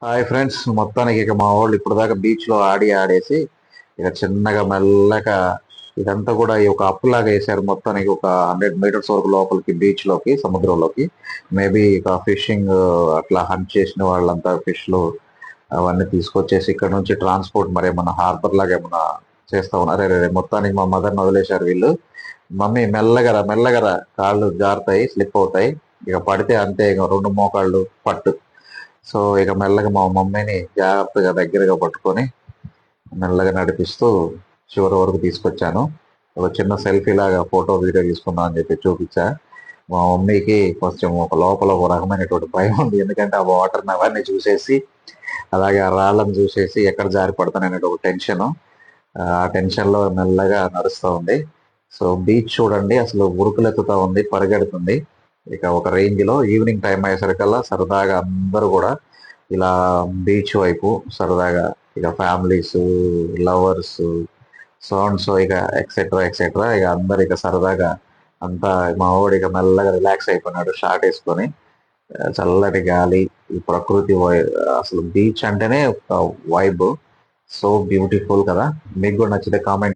Hi friends, మొత్తానికి ఇక మా వాళ్ళు ఇప్పుడు దాకా బీచ్ లో ఆడేసి ఇక చిన్నగా మెల్లగా ఇదంతా కూడా ఈ ఒక అప్పులాగా వేసారు. మొత్తానికి ఒక 100 మీటర్స్ వరకు లోపలికి బీచ్ లోకి సముద్రంలోకి. మేబీ ఇక ఫిషింగ్ అట్లా హంట్ చేసిన వాళ్ళంతా ఫిష్లు అవన్నీ తీసుకొచ్చేసి ఇక్కడ నుంచి ట్రాన్స్పోర్ట్ మరి ఏమన్నా హార్బర్ లాగా ఏమన్నా చేస్తా ఉన్నారు. అరే రే, మొత్తానికి మా మదర్ని వదిలేశారు వీళ్ళు. మమ్మీ మెల్లగరా మెల్లగరా, కాళ్ళు జారుతాయి, స్లిప్ అవుతాయి, ఇక పడితే అంతే, ఇక రెండు మోకాళ్ళు పట్టు. సో ఇక మెల్లగా మా మమ్మీని జాగ్రత్తగా దగ్గరగా పట్టుకొని మెల్లగా నడిపిస్తూ చివరి వరకు తీసుకొచ్చాను. ఒక చిన్న సెల్ఫీ లాగా ఫోటో వీడియో తీసుకుందాం అని చెప్పి చూపించా. మా మమ్మీకి కొంచెం ఒక లోపల ఒక రకమైనటువంటి భయం ఉంది. ఎందుకంటే ఆ వాటర్ని అవన్నీ చూసేసి, అలాగే ఆ రాళ్ళను చూసేసి ఎక్కడ జారి పడతాననే ఒక టెన్షన్. ఆ టెన్షన్ లో మెల్లగా నడుస్తూ ఉంది. సో బీచ్ చూడండి, అసలు ఉరుకులెత్తుతా ఉంది, పరిగెడుతుంది. ఇక ఒక రేంజ్ లో ఈవినింగ్ టైం అయ్యేసరికల్లా సరదాగా అందరూ కూడా ఇలా బీచ్ వైపు సరదాగా ఇక families, lovers, so and so ఇక ఎక్సెట్రా ఎక్సెట్రా ఇక అందరు ఇక సరదాగా అంతా మా వాడు ఇక మెల్లగా రిలాక్స్ అయిపోయినాడు షార్ట్ వేసుకొని. చల్లటి గాలి, ఈ ప్రకృతి అసలు బీచ్ అంటేనే ఒక వైబ్. సో బ్యూటిఫుల్ కదా. మీకు కూడా నచ్చితే కామెంట్